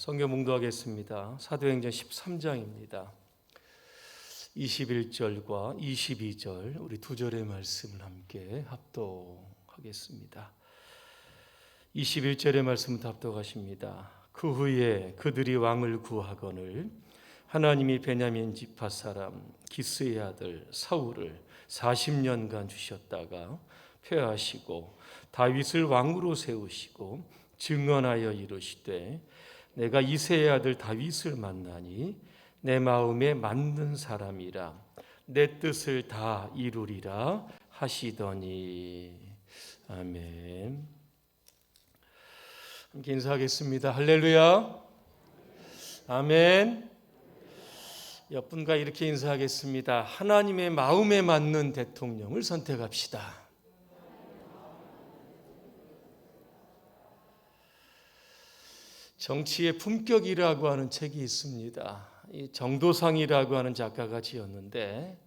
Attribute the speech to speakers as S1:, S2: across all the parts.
S1: 성경 묵도하겠습니다. 사도행전 13장입니다. 21절과 22절 우리 두 절의 말씀을 함께 합독하겠습니다. 21절의 말씀부터 합독하십니다. 그 후에 그들이 왕을 구하거늘 하나님이 베냐민 지파 사람 기스의 아들 사울을 40년간 주셨다가 폐하시고 다윗을 왕으로 세우시고 증언하여 이르시되 내가 이새의 아들 다윗을 만나니 내 마음에 맞는 사람이라 내 뜻을 다 이루리라 하시더니. 아멘. 함께 인사하겠습니다. 할렐루야. 아멘. 옆분과 이렇게 인사하겠습니다. 하나님의 마음에 맞는 대통령을 선택합시다. 정치의 품격이라고 하는 책이 있습니다. 이 정도상이라고 하는 작가가 지었는데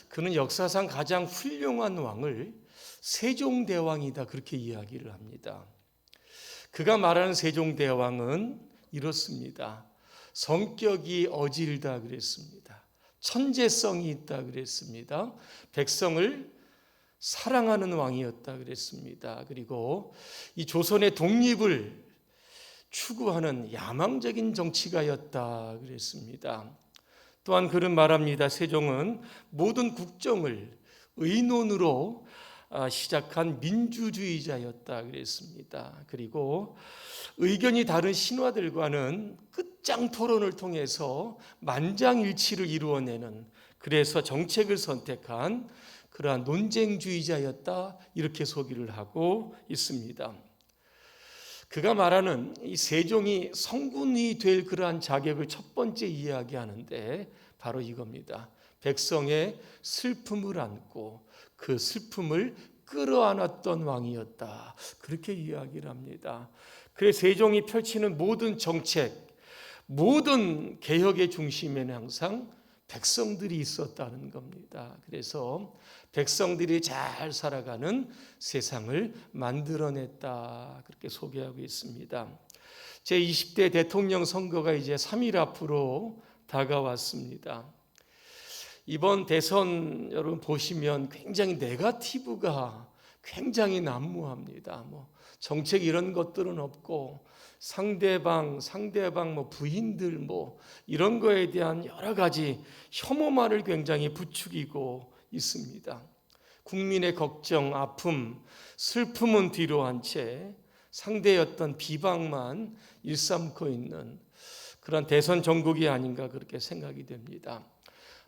S1: 그는 역사상 가장 훌륭한 왕을 세종대왕이다 그렇게 이야기를 합니다. 그가 말하는 세종대왕은 이렇습니다. 성격이 어질다 그랬습니다. 천재성이 있다 그랬습니다. 백성을 사랑하는 왕이었다 그랬습니다. 그리고 이 조선의 독립을 추구하는 야망적인 정치가였다 그랬습니다. 또한 그는 말합니다. 세종은 모든 국정을 의논으로 시작한 민주주의자였다 그랬습니다. 그리고 의견이 다른 신하들과는 끝장 토론을 통해서 만장일치를 이루어내는, 그래서 정책을 선택한 그러한 논쟁주의자였다 이렇게 소개를 하고 있습니다. 그가 말하는 이 세종이 성군이 될 그러한 자격을 첫 번째 이야기하는데 바로 이겁니다. 백성의 슬픔을 안고 그 슬픔을 끌어안았던 왕이었다 그렇게 이야기를 합니다. 그래서 세종이 펼치는 모든 정책, 모든 개혁의 중심에는 항상 백성들이 있었다는 겁니다. 그래서 백성들이 잘 살아가는 세상을 만들어냈다 그렇게 소개하고 있습니다. 제20대 대통령 선거가 이제 3일 앞으로 다가왔습니다. 이번 대선 여러분 보시면 굉장히 네거티브가 굉장히 난무합니다. 정책 이런 것들은 없고 상대방 부인들 이런 거에 대한 여러 가지 혐오만을 굉장히 부추기고 있습니다. 국민의 걱정, 아픔, 슬픔은 뒤로 한 채 상대의 어떤 비방만 일삼고 있는 그런 대선 정국이 아닌가 그렇게 생각이 됩니다.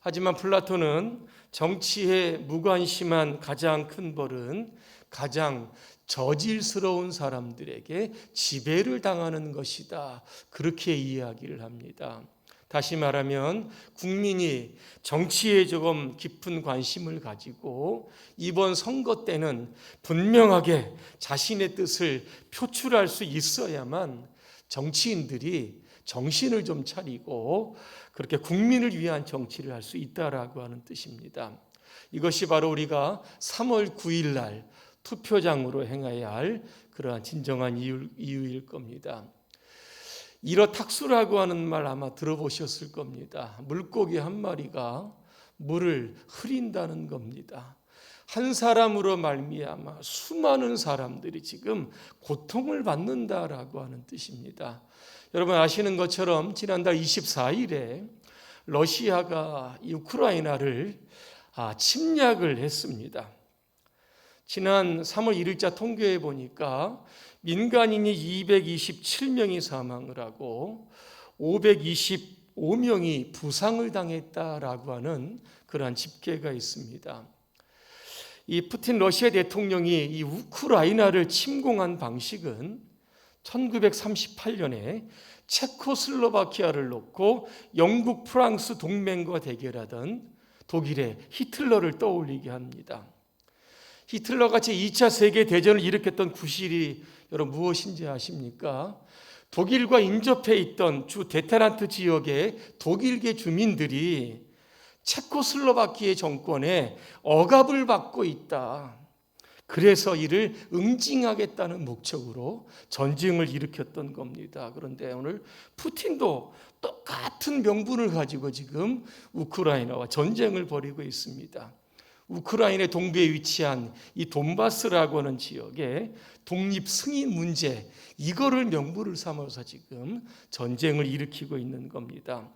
S1: 하지만 플라톤은 정치에 무관심한 가장 큰 벌은 가장 저질스러운 사람들에게 지배를 당하는 것이다 그렇게 이야기를 합니다. 다시 말하면 국민이 정치에 조금 깊은 관심을 가지고 이번 선거 때는 분명하게 자신의 뜻을 표출할 수 있어야만 정치인들이 정신을 좀 차리고 그렇게 국민을 위한 정치를 할 수 있다라고 하는 뜻입니다. 이것이 바로 우리가 3월 9일 날 투표장으로 행해야 할 그러한 진정한 이유일 겁니다. 이러탁수라고 하는 말 아마 들어보셨을 겁니다. 물고기 한 마리가 물을 흐린다는 겁니다. 한 사람으로 말미암아 수많은 사람들이 지금 고통을 받는다라고 하는 뜻입니다. 여러분 아시는 것처럼 지난달 24일에 러시아가 우크라이나를 침략을 했습니다. 지난 3월 1일자 통계에 보니까 민간인이 227명이 사망을 하고 525명이 부상을 당했다라고 하는 그러한 집계가 있습니다. 이 푸틴 러시아 대통령이 이 우크라이나를 침공한 방식은 1938년에 체코슬로바키아를 놓고 영국, 프랑스 동맹과 대결하던 독일의 히틀러를 떠올리게 합니다. 히틀러같이 2차 세계대전을 일으켰던 구실이 여러분 무엇인지 아십니까? 독일과 인접해 있던 주 데타란트 지역의 독일계 주민들이 체코슬로바키아 정권에 억압을 받고 있다. 그래서 이를 응징하겠다는 목적으로 전쟁을 일으켰던 겁니다. 그런데 오늘 푸틴도 똑같은 명분을 가지고 지금 우크라이나와 전쟁을 벌이고 있습니다. 우크라이나 동부에 위치한 이 돈바스라고 하는 지역의 독립 승인 문제, 이거를 명분을 삼아서 지금 전쟁을 일으키고 있는 겁니다.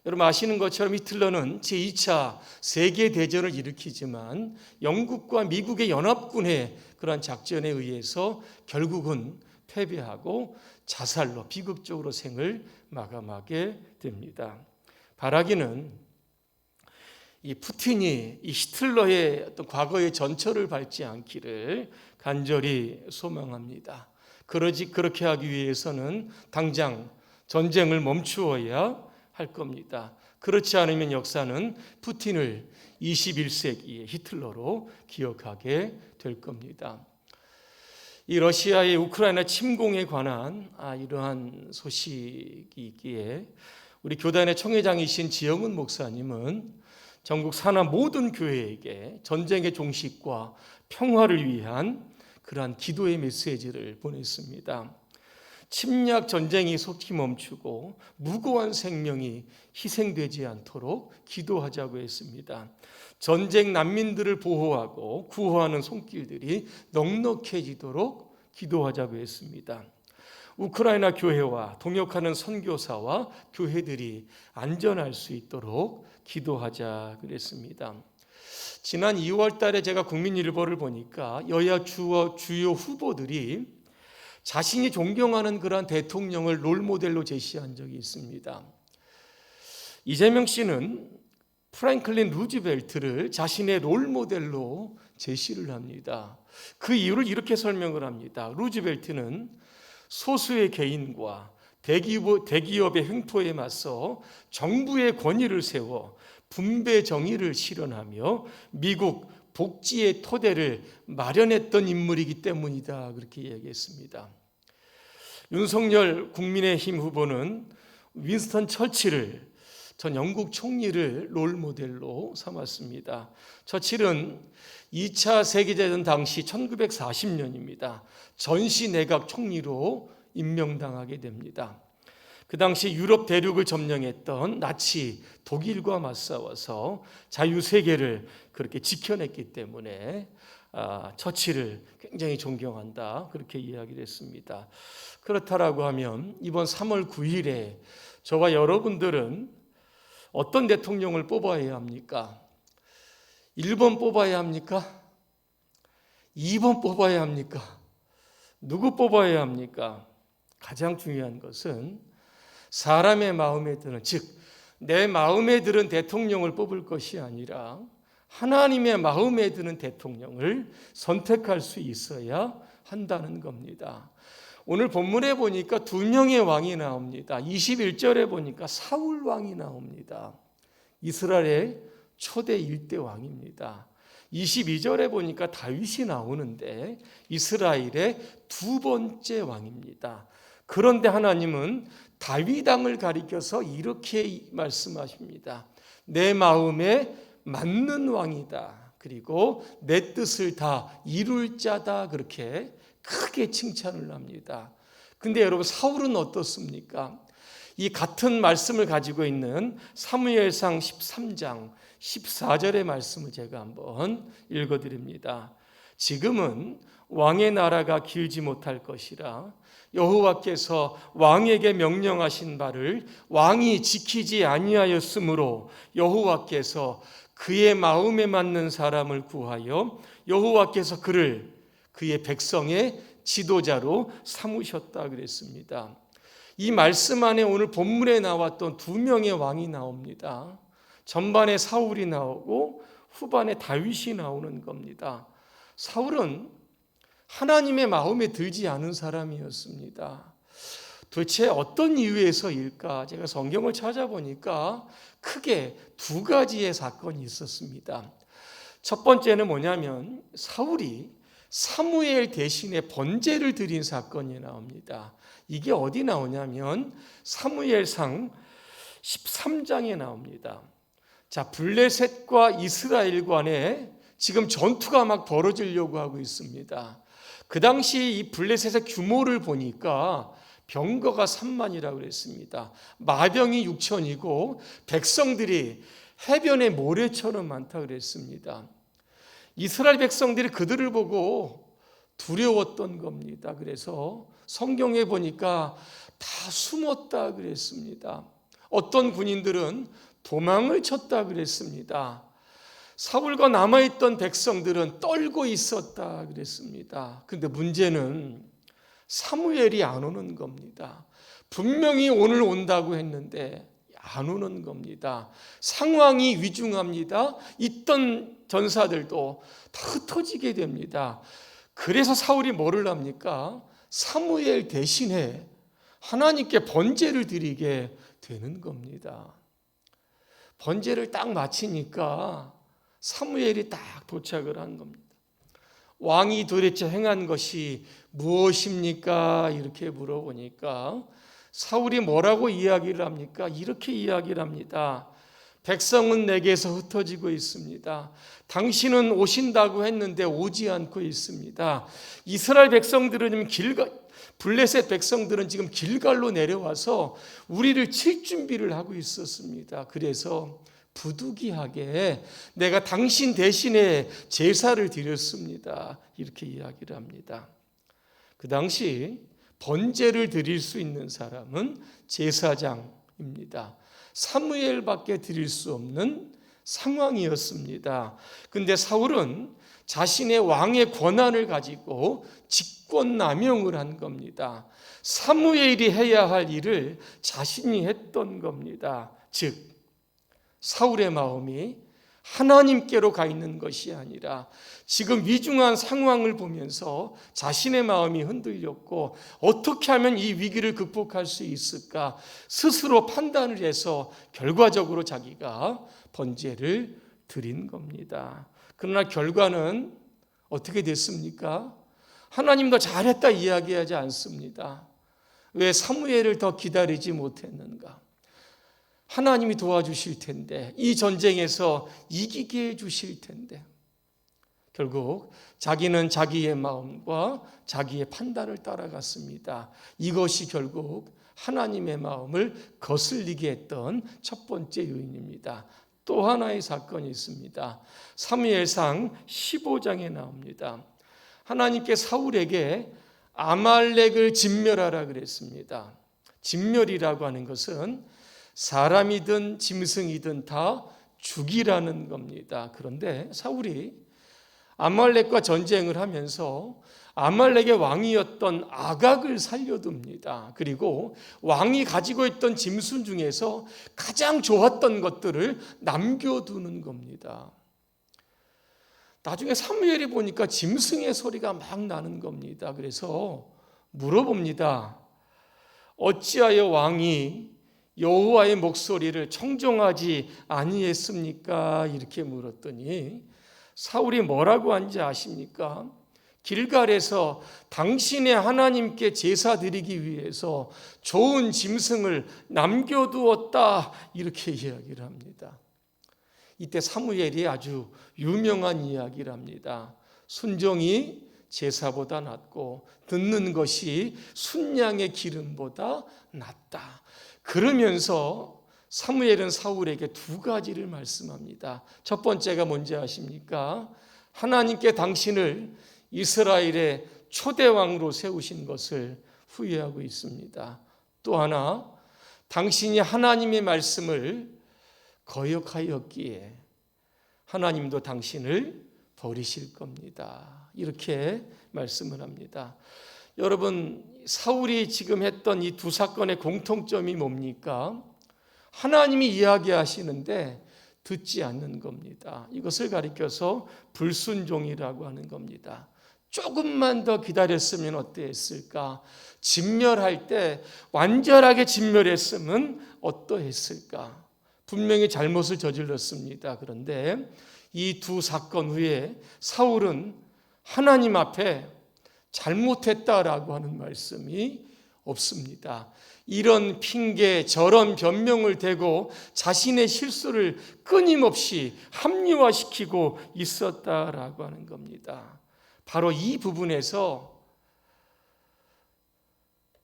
S1: 여러분 아시는 것처럼 히틀러는 제2차 세계대전을 일으키지만 영국과 미국의 연합군의 그러한 작전에 의해서 결국은 패배하고 자살로 비극적으로 생을 마감하게 됩니다. 바라기는 이 푸틴이 이 히틀러의 어떤 과거의 전철을 밟지 않기를 간절히 소망합니다. 그렇게 하기 위해서는 당장 전쟁을 멈추어야 할 겁니다. 그렇지 않으면 역사는 푸틴을 21세기의 히틀러로 기억하게 될 겁니다. 이 러시아의 우크라이나 침공에 관한 이러한 소식이 있기에 우리 교단의 총회장이신 지영은 목사님은 전국 산하 모든 교회에게 전쟁의 종식과 평화를 위한 그러한 기도의 메시지를 보냈습니다. 침략 전쟁이 속히 멈추고 무고한 생명이 희생되지 않도록 기도하자고 했습니다. 전쟁 난민들을 보호하고 구호하는 손길들이 넉넉해지도록 기도하자고 했습니다. 우크라이나 교회와 동역하는 선교사와 교회들이 안전할 수 있도록 기도하자 그랬습니다. 지난 2월 달에 제가 국민일보를 보니까 여야 주요 후보들이 자신이 존경하는 그러한 대통령을 롤모델로 제시한 적이 있습니다. 이재명 씨는 프랭클린 루즈벨트를 자신의 롤모델로 제시를 합니다. 그 이유를 이렇게 설명을 합니다. 루즈벨트는 소수의 개인과 대기업의 횡포에 맞서 정부의 권위를 세워 분배 정의를 실현하며 미국 복지의 토대를 마련했던 인물이기 때문이다. 그렇게 이야기했습니다. 윤석열 국민의힘 후보는 윈스턴 처칠을 전 영국 총리를 롤모델로 삼았습니다. 처칠은 2차 세계대전 당시 1940년입니다. 전시 내각 총리로 임명당하게 됩니다. 그 당시 유럽 대륙을 점령했던 나치 독일과 맞싸워서 자유세계를 그렇게 지켜냈기 때문에 처칠을 굉장히 존경한다 그렇게 이야기를 했습니다. 그렇다라고 하면 이번 3월 9일에 저와 여러분들은 어떤 대통령을 뽑아야 합니까? 1번 뽑아야 합니까? 2번 뽑아야 합니까? 누구 뽑아야 합니까? 가장 중요한 것은 사람의 마음에 드는, 즉 내 마음에 드는 대통령을 뽑을 것이 아니라 하나님의 마음에 드는 대통령을 선택할 수 있어야 한다는 겁니다. 오늘 본문에 보니까 2명의 왕이 나옵니다. 21절에 보니까 사울 왕이 나옵니다. 이스라엘의 초대 1대 왕입니다. 22절에 보니까 다윗이 나오는데 이스라엘의 2번째 왕입니다. 그런데 하나님은 다윗 왕을 가리켜서 이렇게 말씀하십니다. 내 마음에 맞는 왕이다. 그리고 내 뜻을 다 이룰 자다. 그렇게 크게 칭찬을 합니다. 근데 여러분 사울은 어떻습니까? 이 같은 말씀을 가지고 있는 사무엘상 13장 14절의 말씀을 제가 한번 읽어드립니다. 지금은 왕의 나라가 길지 못할 것이라 여호와께서 왕에게 명령하신 바를 왕이 지키지 아니하였으므로 여호와께서 그의 마음에 맞는 사람을 구하여 여호와께서 그를 그의 백성의 지도자로 삼으셨다 그랬습니다. 이 말씀 안에 오늘 본문에 나왔던 2명의 왕이 나옵니다. 전반에 사울이 나오고 후반에 다윗이 나오는 겁니다. 사울은 하나님의 마음에 들지 않은 사람이었습니다. 도대체 어떤 이유에서일까? 제가 성경을 찾아보니까 크게 2가지의 사건이 있었습니다. 첫 번째는 뭐냐면 사울이 사무엘 대신에 번제를 드린 사건이 나옵니다. 이게 어디 나오냐면 사무엘상 13장에 나옵니다. 자, 블레셋과 이스라엘 간의 지금 전투가 막 벌어지려고 하고 있습니다. 그 당시 이 블레셋의 규모를 보니까 병거가 3만이라고 그랬습니다. 마병이 6천이고 백성들이 해변의 모래처럼 많다고 그랬습니다. 이스라엘 백성들이 그들을 보고 두려웠던 겁니다. 그래서 성경에 보니까 다 숨었다 그랬습니다. 어떤 군인들은 도망을 쳤다 그랬습니다. 사울과 남아있던 백성들은 떨고 있었다 그랬습니다. 근데 문제는 사무엘이 안 오는 겁니다. 분명히 오늘 온다고 했는데 안 오는 겁니다. 상황이 위중합니다. 있던 전사들도 다 흩어지게 됩니다. 그래서 사울이 뭐를 합니까? 사무엘 대신에 하나님께 번제를 드리게 되는 겁니다. 번제를 딱 마치니까 사무엘이 딱 도착을 한 겁니다. 왕이 도대체 행한 것이 무엇입니까? 이렇게 물어보니까 사울이 뭐라고 이야기를 합니까? 이렇게 이야기를 합니다. 백성은 내게서 흩어지고 있습니다. 당신은 오신다고 했는데 오지 않고 있습니다. 이스라엘 백성들은 블레셋 백성들은 지금 길갈로 내려와서 우리를 칠 준비를 하고 있었습니다. 그래서 부득이하게 내가 당신 대신에 제사를 드렸습니다. 이렇게 이야기를 합니다. 그 당시 번제를 드릴 수 있는 사람은 제사장입니다. 사무엘밖에 드릴 수 없는 상황이었습니다. 그런데 사울은 자신의 왕의 권한을 가지고 직권남용을 한 겁니다. 사무엘이 해야 할 일을 자신이 했던 겁니다. 즉 사울의 마음이 하나님께로 가 있는 것이 아니라 지금 위중한 상황을 보면서 자신의 마음이 흔들렸고 어떻게 하면 이 위기를 극복할 수 있을까 스스로 판단을 해서 결과적으로 자기가 번제를 드린 겁니다. 그러나 결과는 어떻게 됐습니까? 하나님도 잘했다 이야기하지 않습니다. 왜 사무엘을 더 기다리지 못했는가? 하나님이 도와주실 텐데, 이 전쟁에서 이기게 해주실 텐데, 결국 자기는 자기의 마음과 자기의 판단을 따라갔습니다. 이것이 결국 하나님의 마음을 거슬리게 했던 첫 번째 요인입니다. 또 하나의 사건이 있습니다. 사무엘상 15장에 나옵니다. 하나님께 사울에게 아말렉을 진멸하라 그랬습니다. 진멸이라고 하는 것은 사람이든 짐승이든 다 죽이라는 겁니다. 그런데 사울이 아말렉과 전쟁을 하면서 아말렉의 왕이었던 아각을 살려둡니다. 그리고 왕이 가지고 있던 짐승 중에서 가장 좋았던 것들을 남겨두는 겁니다. 나중에 사무엘이 보니까 짐승의 소리가 막 나는 겁니다. 그래서 물어봅니다. 어찌하여 왕이 여호와의 목소리를 청종하지 아니했습니까? 이렇게 물었더니 사울이 뭐라고 한지 아십니까? 길갈에서 당신의 하나님께 제사 드리기 위해서 좋은 짐승을 남겨두었다 이렇게 이야기를 합니다. 이때 사무엘이 아주 유명한 이야기를 합니다. 순종이 제사보다 낫고 듣는 것이 순양의 기름보다 낫다. 그러면서 사무엘은 사울에게 두 가지를 말씀합니다. 첫 번째가 뭔지 아십니까? 하나님께 당신을 이스라엘의 초대왕으로 세우신 것을 후회하고 있습니다. 또 하나, 당신이 하나님의 말씀을 거역하였기에 하나님도 당신을 버리실 겁니다. 이렇게 말씀을 합니다. 여러분, 사울이 지금 했던 이 두 사건의 공통점이 뭡니까? 하나님이 이야기하시는데 듣지 않는 겁니다. 이것을 가리켜서 불순종이라고 하는 겁니다. 조금만 더 기다렸으면 어떠했을까? 진멸할 때 완전하게 진멸했으면 어떠했을까? 분명히 잘못을 저질렀습니다. 그런데 이 두 사건 후에 사울은 하나님 앞에 잘못했다라고 하는 말씀이 없습니다. 이런 핑계, 저런 변명을 대고 자신의 실수를 끊임없이 합리화시키고 있었다라고 하는 겁니다. 바로 이 부분에서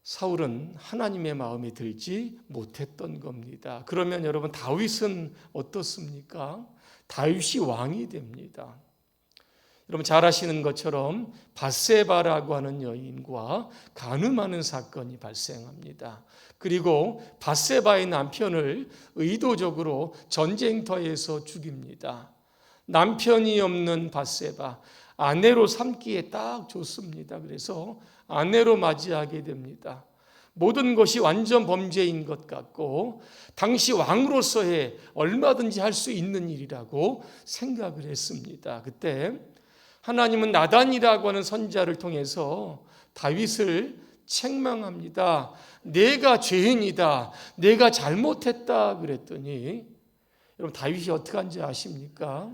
S1: 사울은 하나님의 마음에 들지 못했던 겁니다. 그러면 여러분, 다윗은 어떻습니까? 다윗이 왕이 됩니다. 여러분 잘 아시는 것처럼 밧세바라고 하는 여인과 간음하는 사건이 발생합니다. 그리고 밧세바의 남편을 의도적으로 전쟁터에서 죽입니다. 남편이 없는 밧세바, 아내로 삼기에 딱 좋습니다. 그래서 아내로 맞이하게 됩니다. 모든 것이 완전 범죄인 것 같고 당시 왕으로서의 얼마든지 할 수 있는 일이라고 생각을 했습니다. 그때 하나님은 나단이라고 하는 선지자를 통해서 다윗을 책망합니다. 내가 죄인이다. 내가 잘못했다 그랬더니 여러분, 다윗이 어떻게 한지 아십니까?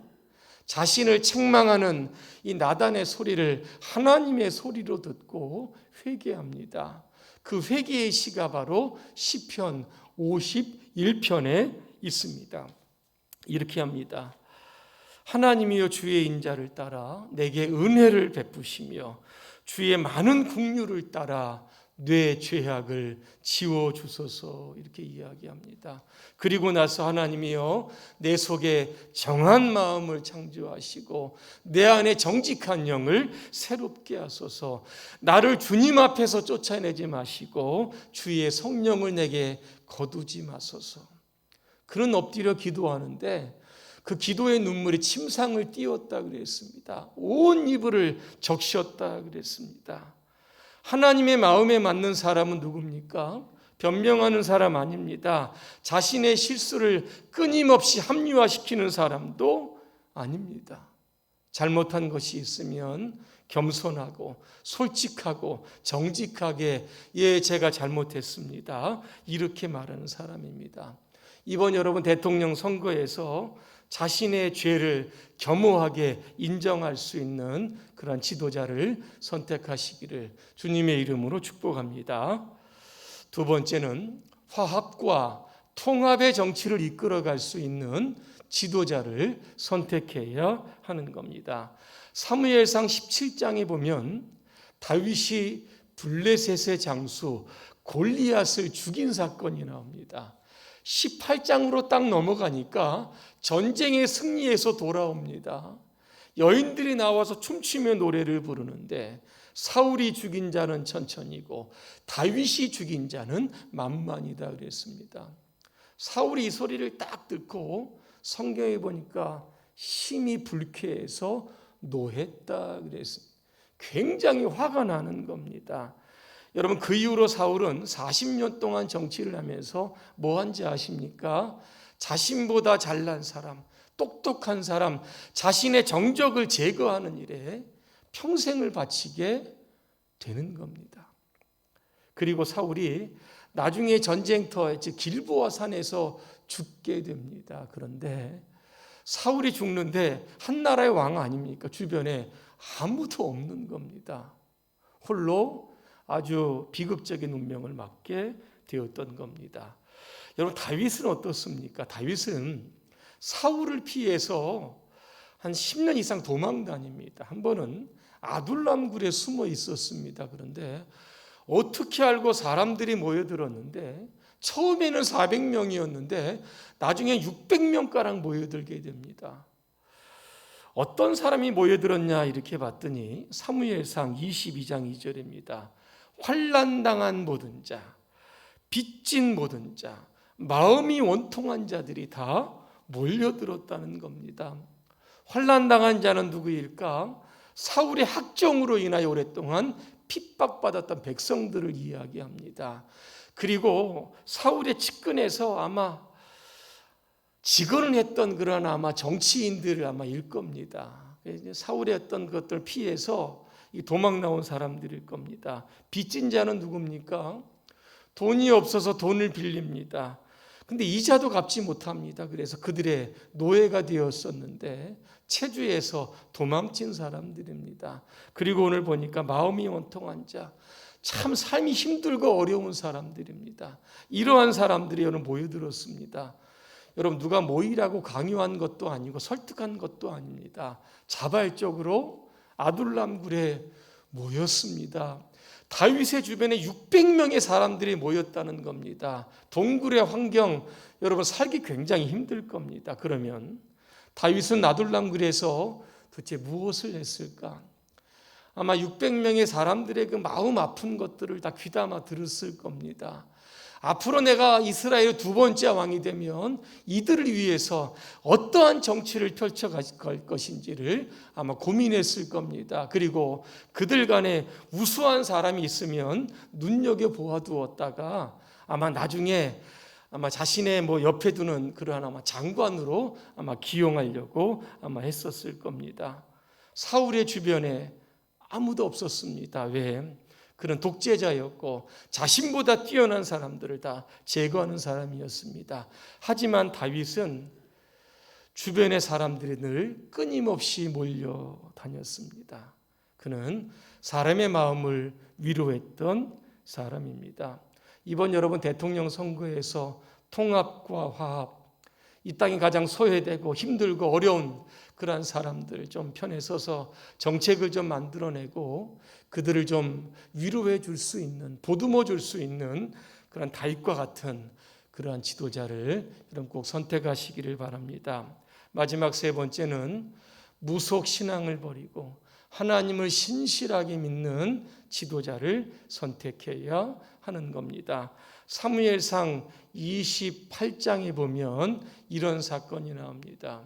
S1: 자신을 책망하는 이 나단의 소리를 하나님의 소리로 듣고 회개합니다. 그 회개의 시가 바로 시편 51편에 있습니다. 이렇게 합니다. 하나님이여, 주의 인자를 따라 내게 은혜를 베푸시며 주의 많은 긍휼을 따라 내 죄악을 지워주소서, 이렇게 이야기합니다. 그리고 나서 하나님이여, 내 속에 정한 마음을 창조하시고 내 안에 정직한 영을 새롭게 하소서. 나를 주님 앞에서 쫓아내지 마시고 주의 성령을 내게 거두지 마소서. 그는 엎드려 기도하는데 그 기도의 눈물이 침상을 띄웠다 그랬습니다. 온 이불을 적셨다 그랬습니다. 하나님의 마음에 맞는 사람은 누굽니까? 변명하는 사람 아닙니다. 자신의 실수를 끊임없이 합리화시키는 사람도 아닙니다. 잘못한 것이 있으면 겸손하고 솔직하고 정직하게 예, 제가 잘못했습니다, 이렇게 말하는 사람입니다. 이번 여러분 대통령 선거에서 자신의 죄를 겸허하게 인정할 수 있는 그런 지도자를 선택하시기를 주님의 이름으로 축복합니다. 두 번째는 화합과 통합의 정치를 이끌어갈 수 있는 지도자를 선택해야 하는 겁니다. 사무엘상 17장에 보면 다윗이 블레셋의 장수 골리앗을 죽인 사건이 나옵니다. 18장으로 딱 넘어가니까 전쟁의 승리에서 돌아옵니다. 여인들이 나와서 춤추며 노래를 부르는데 사울이 죽인 자는 천천이고 다윗이 죽인 자는 만만이다 그랬습니다. 사울이 이 소리를 딱 듣고 성경에 보니까 심히 불쾌해서 노했다 그랬습니다. 굉장히 화가 나는 겁니다. 여러분, 그 이후로 사울은 40년 동안 정치를 하면서 뭐 한지 아십니까? 자신보다 잘난 사람, 똑똑한 사람, 자신의 정적을 제거하는 일에 평생을 바치게 되는 겁니다. 그리고 사울이 나중에 전쟁터, 즉 길보아 산에서 죽게 됩니다. 그런데 사울이 죽는데 한 나라의 왕 아닙니까? 주변에 아무도 없는 겁니다. 홀로 아주 비극적인 운명을 맞게 되었던 겁니다. 여러분, 다윗은 어떻습니까? 다윗은 사울을 피해서 한 10년 이상 도망 다닙니다. 한 번은 아둘람 굴에 숨어 있었습니다. 그런데 어떻게 알고 사람들이 모여들었는데 처음에는 400명이었는데 나중에 600명가량 모여들게 됩니다. 어떤 사람이 모여들었냐 이렇게 봤더니 사무엘상 22장 2절입니다. 환난당한 모든 자, 빚진 모든 자, 마음이 원통한 자들이 다 몰려들었다는 겁니다. 환난당한 자는 누구일까? 사울의 학정으로 인하여 오랫동안 핍박받았던 백성들을 이야기합니다. 그리고 사울의 측근에서 아마 직언을 했던 그런 아마 정치인들을 아마 일 겁니다. 사울의 어떤 것들을 피해서 도망 나온 사람들일 겁니다. 빚진 자는 누굽니까? 돈이 없어서 돈을 빌립니다. 근데 이자도 갚지 못합니다. 그래서 그들의 노예가 되었었는데 체주에서 도망친 사람들입니다. 그리고 오늘 보니까 마음이 원통한 자, 참 삶이 힘들고 어려운 사람들입니다. 이러한 사람들이 여러분 모여들었습니다. 여러분 누가 모이라고 강요한 것도 아니고 설득한 것도 아닙니다. 자발적으로 아둘람굴에 모였습니다. 다윗의 주변에 600명의 사람들이 모였다는 겁니다. 동굴의 환경 여러분 살기 굉장히 힘들 겁니다. 그러면 다윗은 아둘람굴에서 도대체 무엇을 했을까? 아마 600명의 사람들의 그 마음 아픈 것들을 다 귀담아 들었을 겁니다. 앞으로 내가 이스라엘의 두 번째 왕이 되면 이들을 위해서 어떠한 정치를 펼쳐갈 것인지를 아마 고민했을 겁니다. 그리고 그들 간에 우수한 사람이 있으면 눈여겨보아두었다가 아마 나중에 아마 자신의 옆에 두는 그러한 아마 장관으로 아마 기용하려고 아마 했었을 겁니다. 사울의 주변에 아무도 없었습니다. 왜? 그는 독재자였고 자신보다 뛰어난 사람들을 다 제거하는 사람이었습니다. 하지만 다윗은 주변의 사람들이 늘 끊임없이 몰려다녔습니다. 그는 사람의 마음을 위로했던 사람입니다. 이번 여러분 대통령 선거에서 통합과 화합, 이 땅이 가장 소외되고 힘들고 어려운 그러한 사람들 좀 편에 서서 정책을 좀 만들어내고 그들을 좀 위로해 줄 수 있는, 보듬어 줄 수 있는 그런 다윗과 같은 그러한 지도자를 여러분 꼭 선택하시기를 바랍니다. 마지막 세 번째는 무속 신앙을 버리고 하나님을 신실하게 믿는 지도자를 선택해야 하는 겁니다. 사무엘상 28장에 보면 이런 사건이 나옵니다.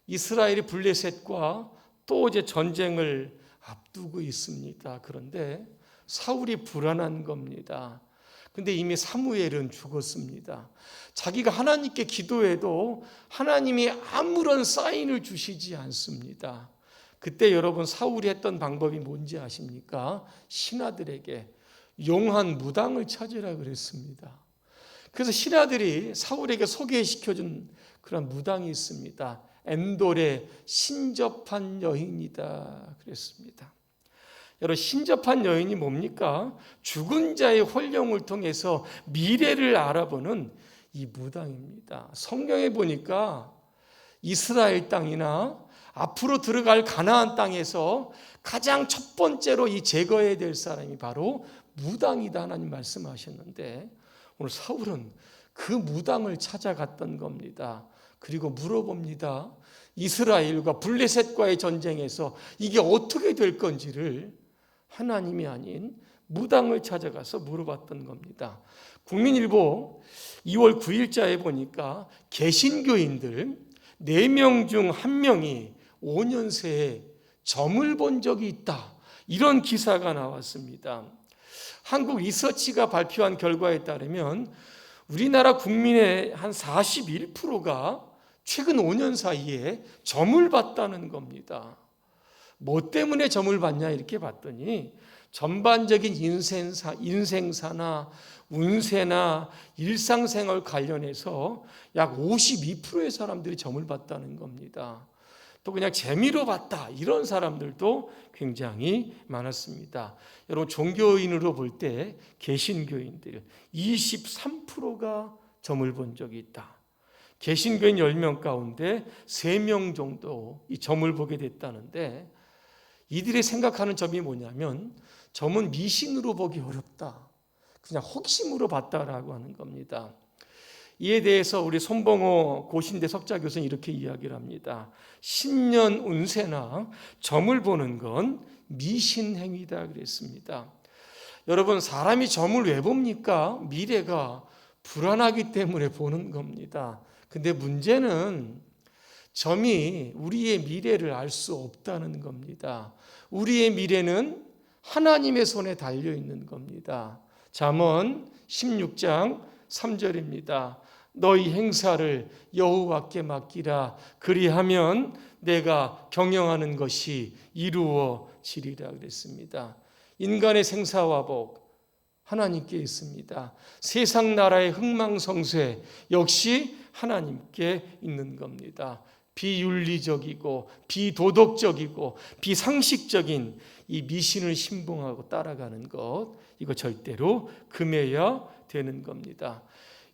S1: 이스라엘이 블레셋과 또 이제 전쟁을 앞두고 있습니다. 그런데 사울이 불안한 겁니다. 근데 이미 사무엘은 죽었습니다. 자기가 하나님께 기도해도 하나님이 아무런 사인을 주시지 않습니다. 그때 여러분 사울이 했던 방법이 뭔지 아십니까? 신하들에게 용한 무당을 찾으라 그랬습니다. 그래서 신하들이 사울에게 소개시켜준 그런 무당이 있습니다. 엔돌의 신접한 여인이다 그랬습니다. 여러분 신접한 여인이 뭡니까? 죽은 자의 혼령을 통해서 미래를 알아보는 이 무당입니다. 성경에 보니까 이스라엘 땅이나 앞으로 들어갈 가나안 땅에서 가장 첫 번째로 이 제거해야 될 사람이 바로 무당이다 하나님 말씀하셨는데 오늘 사울은 그 무당을 찾아갔던 겁니다. 그리고 물어봅니다. 이스라엘과 블레셋과의 전쟁에서 이게 어떻게 될 건지를 하나님이 아닌 무당을 찾아가서 물어봤던 겁니다. 국민일보 2월 9일자에 보니까 개신교인들 4명 중 1명이 5년 새에 점을 본 적이 있다. 이런 기사가 나왔습니다. 한국 리서치가 발표한 결과에 따르면 우리나라 국민의 한 41%가 최근 5년 사이에 점을 봤다는 겁니다. 뭐 때문에 점을 봤냐 이렇게 봤더니 전반적인 인생사나 운세나 일상생활 관련해서 약 52%의 사람들이 점을 봤다는 겁니다. 또 그냥 재미로 봤다 이런 사람들도 굉장히 많았습니다. 여러분 종교인으로 볼 때 개신교인들 23%가 점을 본 적이 있다. 개신교인 10명 가운데 3명 정도 이 점을 보게 됐다는데 이들이 생각하는 점이 뭐냐면 점은 미신으로 보기 어렵다. 그냥 혹심으로 봤다라고 하는 겁니다. 이에 대해서 우리 손봉호 고신대 석좌 교수는 이렇게 이야기를 합니다. 신년 운세나 점을 보는 건 미신 행위다 그랬습니다. 여러분 사람이 점을 왜 봅니까? 미래가 불안하기 때문에 보는 겁니다. 근데 문제는 점이 우리의 미래를 알 수 없다는 겁니다. 우리의 미래는 하나님의 손에 달려 있는 겁니다. 잠언 16장 3절입니다. 너희 행사를 여호와께 맡기라. 그리하면 내가 경영하는 것이 이루어지리라 그랬습니다. 인간의 생사와 복 하나님께 있습니다. 세상 나라의 흥망성쇠 역시 하나님께 있는 겁니다. 비윤리적이고 비도덕적이고 비상식적인 이 미신을 신봉하고 따라가는 것, 이거 절대로 금해야 되는 겁니다.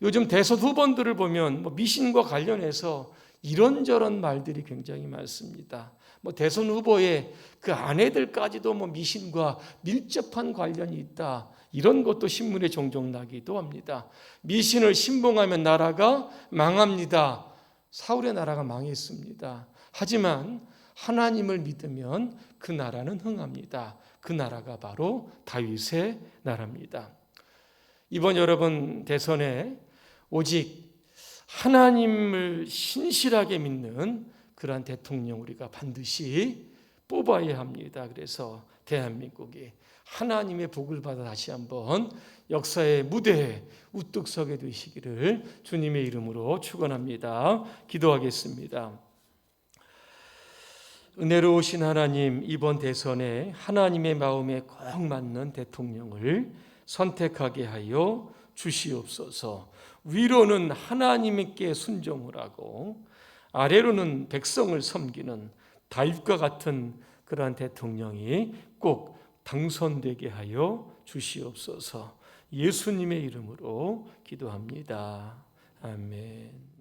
S1: 요즘 대선 후보들을 보면 미신과 관련해서 이런저런 말들이 굉장히 많습니다. 대선 후보의 그 아내들까지도 미신과 밀접한 관련이 있다, 이런 것도 신문에 종종 나기도 합니다. 미신을 신봉하면 나라가 망합니다. 사울의 나라가 망했습니다. 하지만 하나님을 믿으면 그 나라는 흥합니다. 그 나라가 바로 다윗의 나라입니다. 이번 여러분 대선에 오직 하나님을 신실하게 믿는 그러한 대통령 우리가 반드시 뽑아야 합니다. 그래서 대한민국이 하나님의 복을 받아 다시 한번 역사의 무대에 우뚝 서게 되시기를 주님의 이름으로 축원합니다. 기도하겠습니다. 은혜로우신 하나님, 이번 대선에 하나님의 마음에 꼭 맞는 대통령을 선택하게 하여 주시옵소서. 위로는 하나님께 순종을 하고 아래로는 백성을 섬기는 다윗과 같은 그러한 대통령이 꼭 당선되게 하여 주시옵소서. 예수님의 이름으로 기도합니다. 아멘.